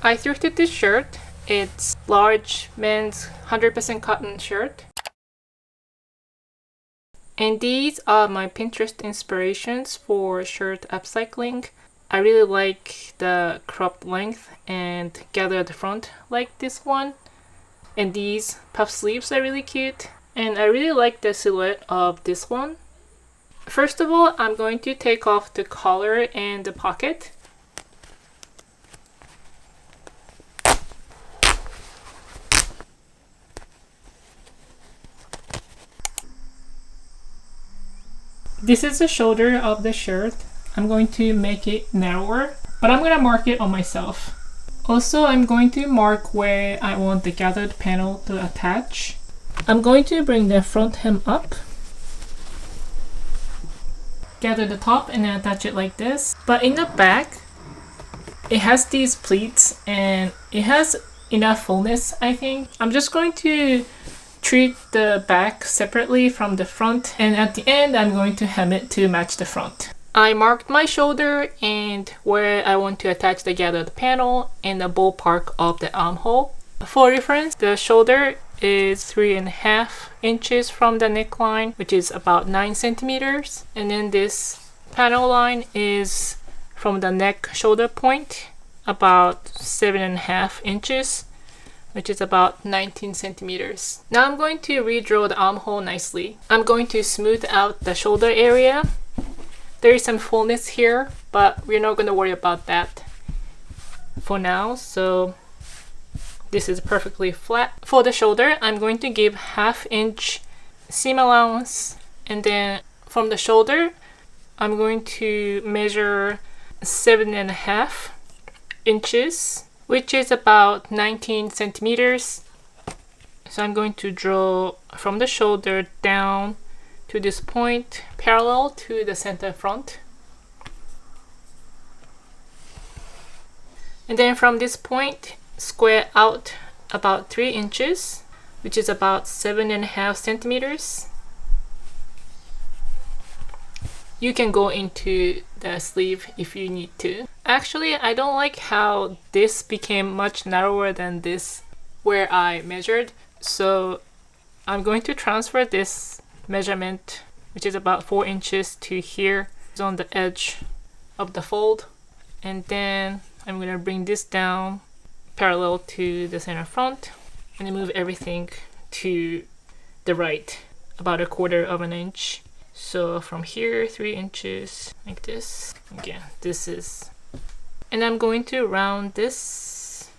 I thrifted this shirt. It's large men's 100% cotton shirt. And these are my Pinterest inspirations for shirt upcycling. I really like the cropped length and gather at the front like this one. And these puff sleeves are really cute. And I really like the silhouette of this one. First of all, I'm going to take off the collar and the pocket. This is the shoulder of the shirt. I'm going to make it narrower, but I'm going to mark it on myself. Also, I'm going to mark where I want the gathered panel to attach. I'm going to bring the front hem up, gather the top, and then attach it like this. But in the back, it has these pleats and it has enough fullness, I think. I'm just going to treat the back separately from the front, and at the end I'm going to hem it to match the front. I marked my shoulder and where I want to attach the gathered panel and the ballpark of the armhole. For reference, the shoulder is 3.5 inches from the neckline, which is about 9 centimeters, and then this panel line is from the neck shoulder point about 7.5 inches, which is about 19 centimeters. Now I'm going to redraw the armhole nicely. I'm going to smooth out the shoulder area. There is some fullness here, but we're not going to worry about that for now. So this is perfectly flat. For the shoulder, I'm going to give 1/2 inch seam allowance, and then from the shoulder, I'm going to measure 7.5 inches, which is about 19 centimeters. So I'm going to draw from the shoulder down to this point, parallel to the center front. And then from this point, square out about 3 inches, which is about 7.5 centimeters. You can go into the sleeve if you need to. Actually, I don't like how this became much narrower than this where I measured. So I'm going to transfer this measurement, which is about 4 inches, to here on the edge of the fold. And then I'm going to bring this down parallel to the center front and then move everything to the right about 1/4 inch. So from here, 3 inches like this. Again, this is, and I'm going to round this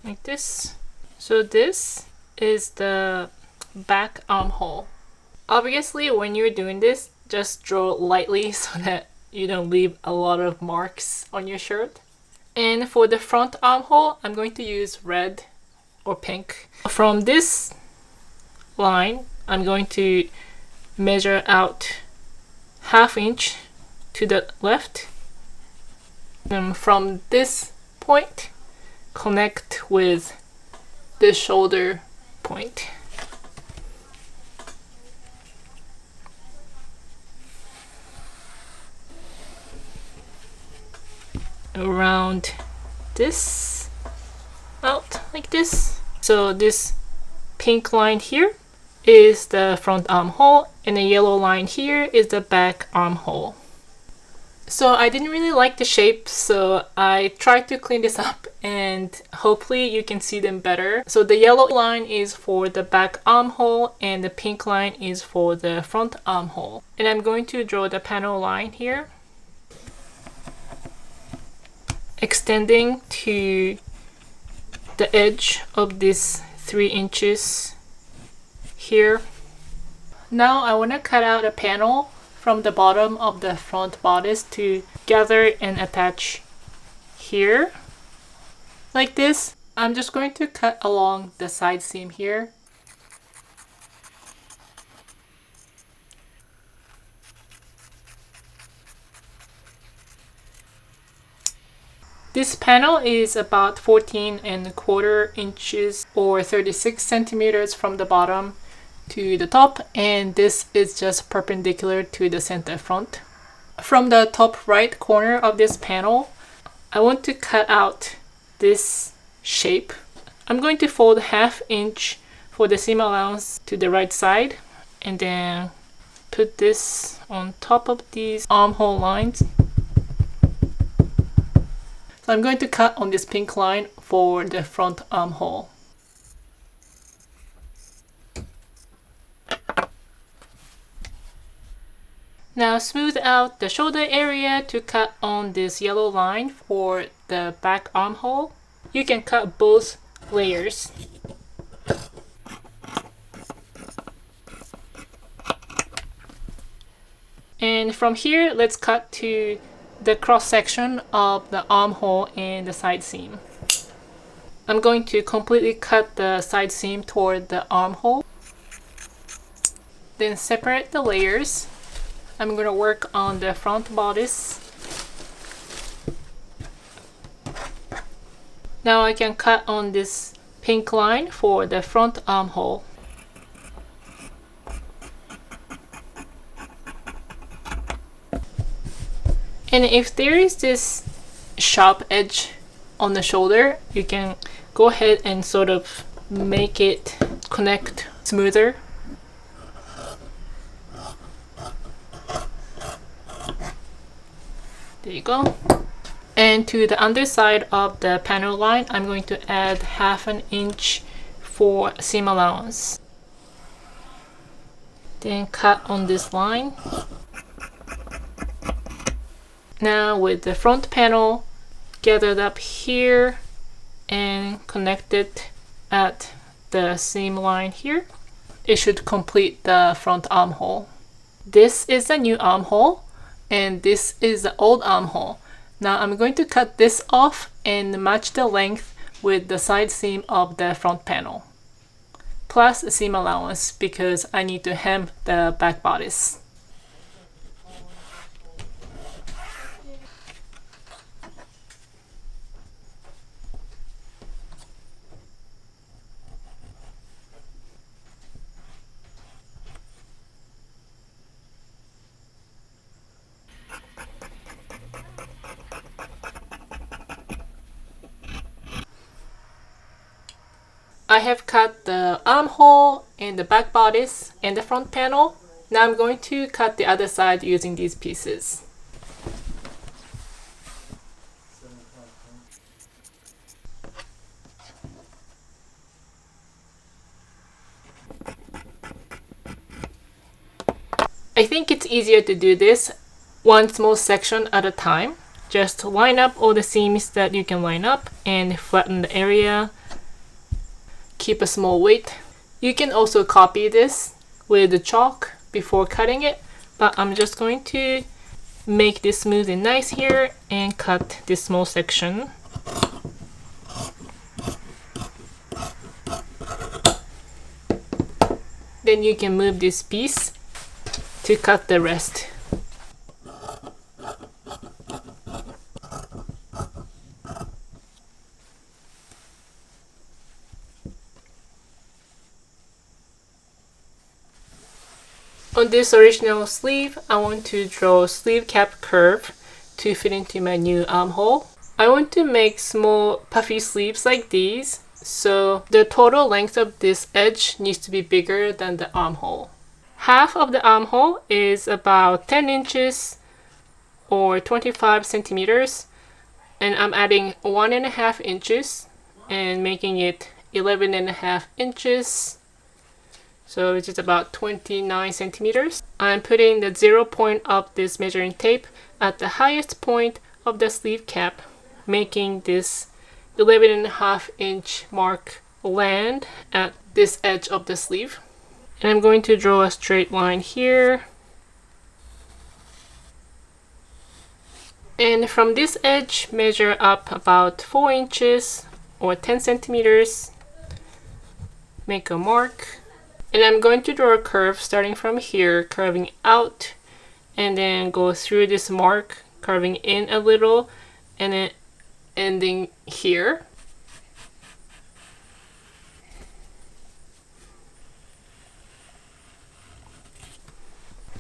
like this. So this is the back armhole. Obviously, when you're doing this, just draw lightly so that you don't leave a lot of marks on your shirt. And for the front armhole, I'm going to use red or pink. From this line, I'm going to measure out 1/2 inch to the left. And from this point, connect with the shoulder point. Around this out like this. So this pink line here is the front armhole, and the yellow line here is the back armhole. So I didn't really like the shape, so I tried to clean this up and hopefully you can see them better. So the yellow line is for the back armhole and the pink line is for the front armhole. And I'm going to draw the panel line here, extending to the edge of this 3 inches here. Now I want to cut out a panel from the bottom of the front bodice to gather and attach here like this. I'm just going to cut along the side seam here. This panel is about 14.25 inches or 36 centimeters from the bottom to the top, and this is just perpendicular to the center front. From the top right corner of this panel, I want to cut out this shape. I'm going to fold 1/2 inch for the seam allowance to the right side and then put this on top of these armhole lines. So I'm going to cut on this pink line for the front armhole. Now smooth out the shoulder area to cut on this yellow line for the back armhole. You can cut both layers. And from here, let's cut to the cross section of the armhole and the side seam. I'm going to completely cut the side seam toward the armhole. Then separate the layers. I'm going to work on the front bodice. Now I can cut on this pink line for the front armhole. And if there is this sharp edge on the shoulder, you can go ahead and sort of make it connect smoother. There you go. And to the underside of the panel line, I'm going to add 1/2 inch for seam allowance. Then cut on this line. Now with the front panel gathered up here and connected at the seam line here, it should complete the front armhole. This is the new armhole and this is the old armhole. Now I'm going to cut this off and match the length with the side seam of the front panel, plus a seam allowance because I need to hem the back bodice. I have cut the armhole and the back bodice and the front panel. Now I'm going to cut the other side using these pieces. I think it's easier to do this one small section at a time. Just line up all the seams that you can line up and flatten the area. Keep a small weight. You can also copy this with the chalk before cutting it, but I'm just going to make this smooth and nice here and cut this small section. Then you can move this piece to cut the rest. On this original sleeve, I want to draw a sleeve cap curve to fit into my new armhole. I want to make small puffy sleeves like these, so the total length of this edge needs to be bigger than the armhole. Half of the armhole is about 10 inches or 25 centimeters, and I'm adding 1.5 inches and making it 11.5 inches. So it's about 29 centimeters. I'm putting the 0 point of this measuring tape at the highest point of the sleeve cap, making this 11.5 inch mark land at this edge of the sleeve. And I'm going to draw a straight line here. And from this edge, measure up about 4 inches or 10 centimeters. Make a mark. And I'm going to draw a curve starting from here, curving out, and then go through this mark, curving in a little, and then ending here.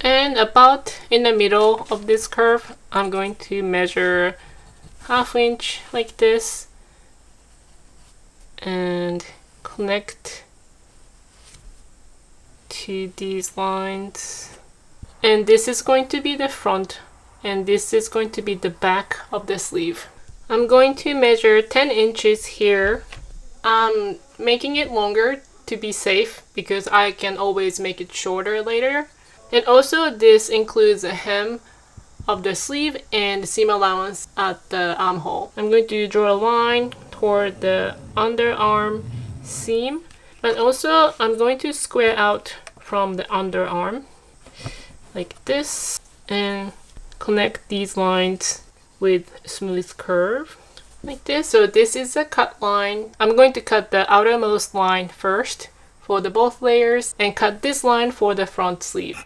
And about in the middle of this curve, I'm going to measure 1/2 inch like this and connect to these lines. And this is going to be the front and this is going to be the back of the sleeve. I'm going to measure 10 inches here. I'm making it longer to be safe because I can always make it shorter later. And also this includes a hem of the sleeve and seam allowance at the armhole. I'm going to draw a line toward the underarm seam, but also I'm going to square out from the underarm like this and connect these lines with smooth curve like this. So this is a cut line. I'm going to cut the outermost line first for the both layers and cut this line for the front sleeve.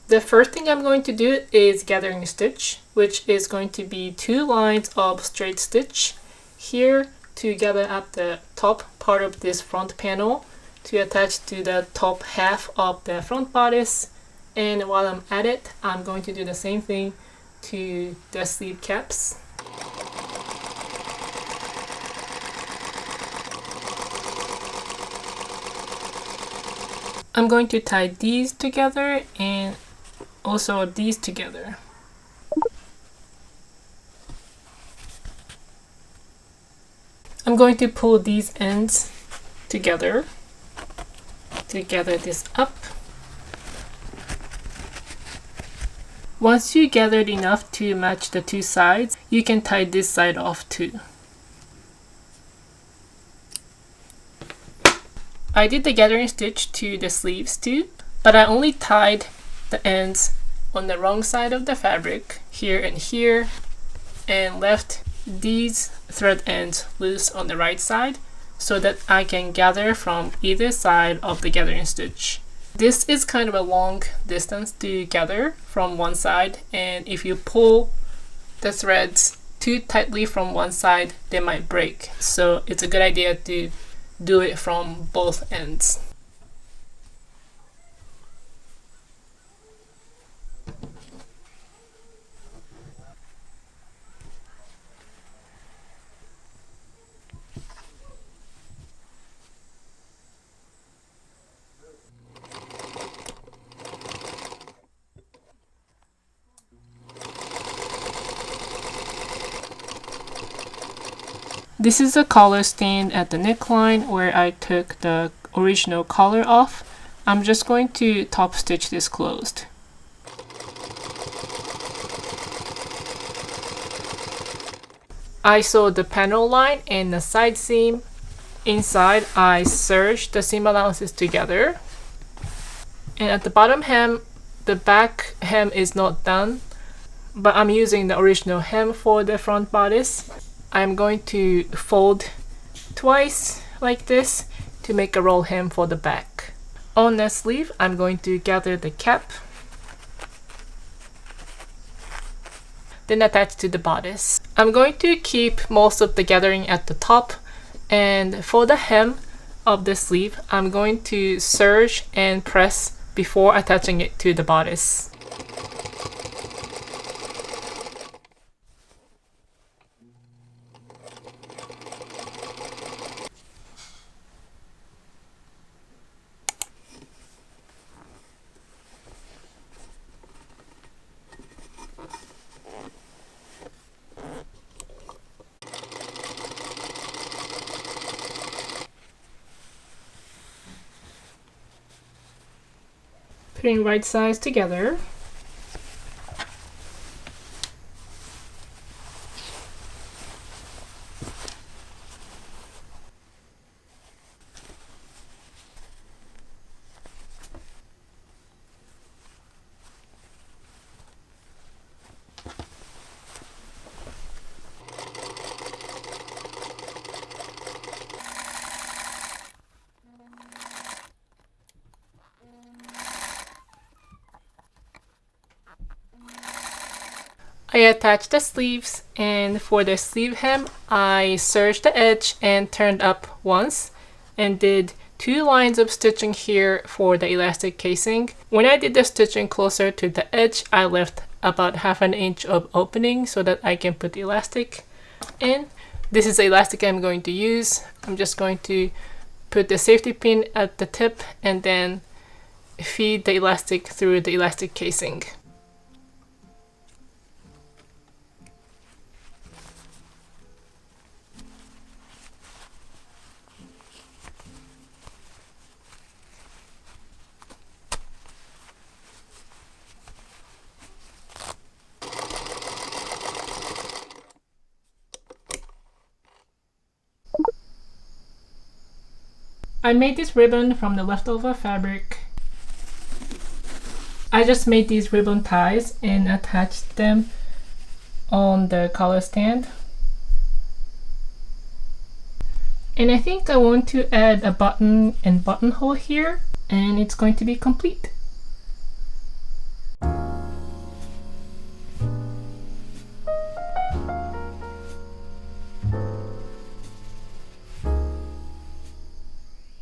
The first thing I'm going to do is gathering stitch, which is going to be 2 lines of straight stitch here to gather up the top part of this front panel to attach to the top half of the front bodice. And while I'm at it, I'm going to do the same thing to the sleeve caps. I'm going to tie these together and also these together. I'm going to pull these ends together to gather this up. Once you gathered enough to match the 2 sides, you can tie this side off too. I did the gathering stitch to the sleeves too, but I only tied the ends on the wrong side of the fabric, here and here, and left these thread ends loose on the right side so that I can gather from either side of the gathering stitch. This is kind of a long distance to gather from one side, and if you pull the threads too tightly from one side, they might break. So it's a good idea to do it from both ends. This is a collar stand at the neckline where I took the original collar off. I'm just going to top stitch this closed. I sewed the panel line and the side seam. Inside, I serged the seam allowances together. And at the bottom hem, the back hem is not done, but I'm using the original hem for the front bodice. I'm going to fold twice like this to make a roll hem for the back. On the sleeve, I'm going to gather the cap, then attach to the bodice. I'm going to keep most of the gathering at the top, and for the hem of the sleeve, I'm going to serge and press before attaching it to the bodice. Putting right sides together. I attached the sleeves, and for the sleeve hem, I serged the edge and turned up once and did 2 lines of stitching here for the elastic casing. When I did the stitching closer to the edge, I left about 1/2 inch of opening so that I can put the elastic in. This is the elastic I'm going to use. I'm just going to put the safety pin at the tip and then feed the elastic through the elastic casing. I made this ribbon from the leftover fabric. I just made these ribbon ties and attached them on the collar stand. And I think I want to add a button and buttonhole here, and it's going to be complete.